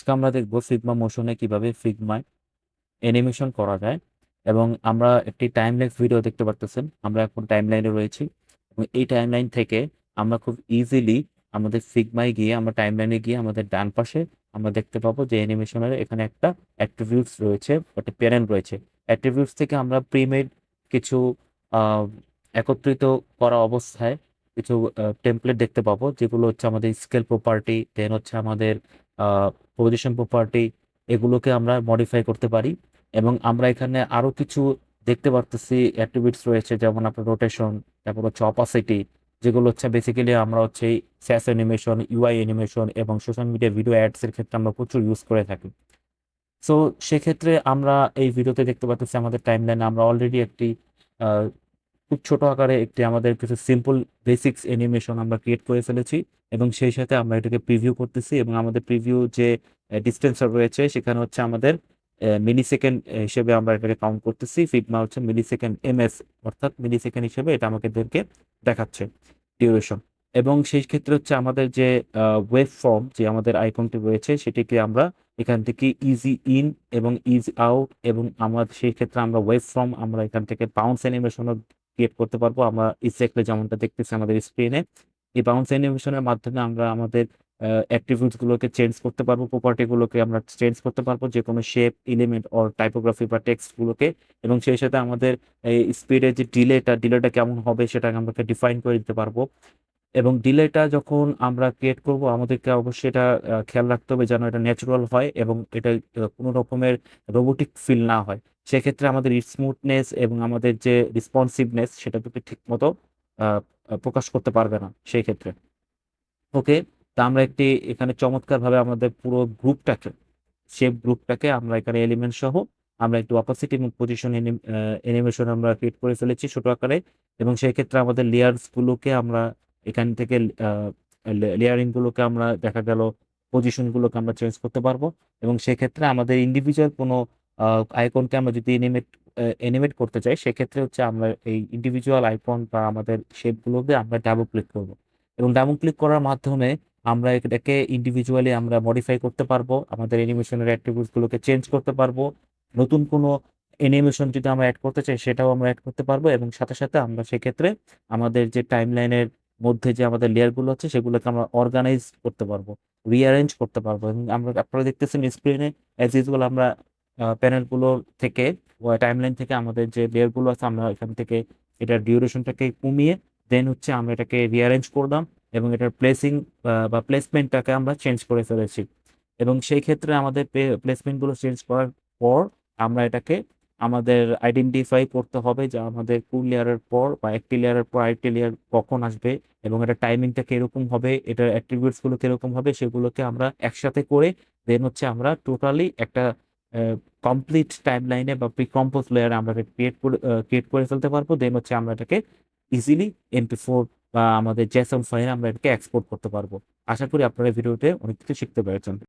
আজকে আমরা দেখবো ফিগমা মোশনে কিভাবে ফিগমায় অ্যানিমেশন করা যায়। এবং আমরা একটি টাইমলাইন ভিডিও দেখতে পারতেছেন, আমরা এখন টাইমলাইনে রয়েছি। এবং এই টাইমলাইন থেকে আমরা খুব ইজিলি আমাদের ফিগমায় গিয়ে, আমরা টাইমলাইনে গিয়ে আমাদের ডান পাশে আমরা দেখতে পাবো যে অ্যানিমেশনের এখানে একটা অ্যাট্রিবিউটস রয়েছে, একটা প্যানেল রয়েছে। অ্যাট্রিবিউটস থেকে আমরা প্রিমেড কিছু আহ, একত্রিত করা অবস্থায় কিছু টেমপ্লেট দেখতে পাবো, যেগুলো হচ্ছে আমাদের স্কেল প্রপার্টি, দেন হচ্ছে আমাদের পজিশন প্রপার্টি। এগুলোকে আমরা মডিফাই করতে পারি। এবং আমরা এখানে আরো কিছু দেখতে পারতেছি অ্যাট্রিবিউটস রয়েছে, যেমন আপনার রোটেশন, তারপর হচ্ছে অপাসিটি, যেগুলো হচ্ছে বেসিক্যালি আমরা হচ্ছে স্যাস অ্যানিমেশন, ইউআই অ্যানিমেশন এবং সোশ্যাল মিডিয়া ভিডিও অ্যাডস এর ক্ষেত্রে আমরা প্রচুর ইউজ করে থাকি। সো সেক্ষেত্রে আমরা এই ভিডিওতে দেখতে পাচ্ছি আমাদের টাইমলাইনে আমরা অলরেডি একটি আহ, খুব ছোট আকারে একটি আমাদের কিছু সিম্পল বেসিক্স অ্যানিমেশন আমরা ক্রিয়েট করে ফেলেছি। এবং সেই সাথে আমরা এটাকে প্রিভিউ করতেছি, এবং আমাদের প্রিভিউ যে ডিস্টেন্সার রয়েছে সেখানে হচ্ছে আমাদের মিলি সেকেন্ড হিসেবে আমরা এটাকে কাউন্ট করতেছি। ফিগমা হচ্ছে মিলি সেকেন্ড এমএস, অর্থাৎ মিলি সেকেন্ড হিসেবে এটা আমাদেরকে দেখাচ্ছে ডিউরেশন। এবং সেই ক্ষেত্রে হচ্ছে আমাদের যে ওয়েব ফর্ম, যে আমাদের আইকনটি রয়েছে সেটিকে আমরা এখান থেকে ইজি ইন এবং ইজি আউট, এবং আমরা সেই ক্ষেত্রে আমরা ওয়েব ফর্ম আমরা এখান থেকে বাউন্স অ্যানিমেশনও ক্রিয়েট করতে পারবো। আমরা এক্স্যাক্টলি যেমনটা দেখতেছি আমাদের স্ক্রিনে, এই বাউন্স অ্যানিমেশনের মাধ্যমে আমরা আমাদের অ্যাট্রিবিউটস গুলোকে চেঞ্জ করতে পারবো, প্রপার্টি গুলোকে আমরা চেঞ্জ করতে পারবো, যে কোনো শেপ, এলিমেন্ট অর টাইপোগ্রাফি বা টেক্সট গুলোকে। এবং সেই সাথে আমাদের এই স্পিডের যে ডিলেটা কেমন হবে সেটাকে আমরা ডিফাইন করে দিতে পারবো। এবং ডিলেটা যখন আমরা ক্রিয়েট করব আমাদেরকে অবশ্যই এটা খেয়াল রাখতে হবে যেন এটা ন্যাচারাল হয় এবং এটা কোনো রকমের রোবোটিক ফিল না হয়। সেক্ষেত্রে আমাদের স্মুথনেস এবং আমাদের যে রেসপন্সিভনেস সেটা কিন্তু ঠিক মতো প্রকাশ করতে পারবে না সেই ক্ষেত্রে। ওকে, তা আমরা একটি এখানে চমৎকার ভাবে আমাদের পুরো গ্রুপটাকে, শেপ গ্রুপটাকে আমরা এখানে এলিমেন্ট সহ আমরা একটু অপাসিটি এবং পজিশন অ্যানিমেশন আমরা ক্রিয়েট করে ফেলেছি ছোট আকারে। এবং সেই ক্ষেত্রে আমাদের লেয়ার্স গুলোকে আমরা এখান থেকে লেয়ারিং গুলোকে আমরা দেখা গেল পজিশন গুলোকে আমরা চেঞ্জ করতে পারবো। এবং সেক্ষেত্রে আমাদের ইন্ডিভিজুয়াল কোনো আইকনকে আমরা যদি এনিমেট করতে চাই, সেক্ষেত্রে হচ্ছে আমরা এই ইন্ডিভিজুয়াল আইকন বা আমাদের শেপগুলোকে আমরা ডাবল ক্লিক করব। এবং ডাবল ক্লিক করার মাধ্যমে আমরা এটাকে ইন্ডিভিজুয়ালি আমরা মডিফাই করতে পারবো, আমাদের অ্যানিমেশনের অ্যাট্রিবিউটস গুলোকে চেঞ্জ করতে পারবো। নতুন কোনো অ্যানিমেশন যদি আমরা অ্যাড করতে চাই সেটাও আমরা অ্যাড করতে পারবো। এবং সাথে সাথে আমরা সেক্ষেত্রে আমাদের যে টাইমলাইনের মধ্যে যে আমাদের লেয়ার গুলো আছে সেগুলোকে আমরা অর্গানাইজ করতে পারবো, রিঅ্যারেঞ্জ করতে পারবো। এবং আমরা, আপনারা দেখতেছেন স্ক্রিনে, অ্যাজ ইউজুয়াল আমরা প্যানেল গুলো থেকে, টাইমলাইন থেকে আমাদের যে লেয়ার গুলো আছে আমরা এখান থেকে এটার ডিউরেশনটাকে কমিয়ে দেন হচ্ছে আমরা এটাকে রিঅ্যারেঞ্জ করলাম। এবং এটার প্লেসিং বা প্লেসমেন্টটাকে আমরা চেঞ্জ করে ফেলেছি। এবং সেই ক্ষেত্রে আমাদের প্লেসমেন্ট গুলো চেঞ্জ করার পর আমরা এটাকে আমাদের আইডেন্টিফাই করতে হবে যে আমাদের কোন লেয়ারের পর বা একটি লেয়ারের পর আরেকটি লেয়ার কখন আসবে, এবং এটা টাইমিংটা কিরকম হবে, এটার অ্যাট্রিবিউটস গুলো কিরকম হবে, সেগুলোকে আমরা একসাথে করে দেন হচ্ছে আমরা টোটালি একটা কমপ্লিট টাইম লাইনে বা প্রিকম্পোজ লেয়ারে আমরা ক্রিয়েট করে ফেলতে পারবো। দেন হচ্ছে আমরা এটাকে ইজিলি MP4 বা আমাদের জেসন ফাইলে আমরা এটাকে এক্সপোর্ট করতে পারবো। আশা করি আপনারা ভিডিওতে অনেক কিছু শিখতে পেরেছেন।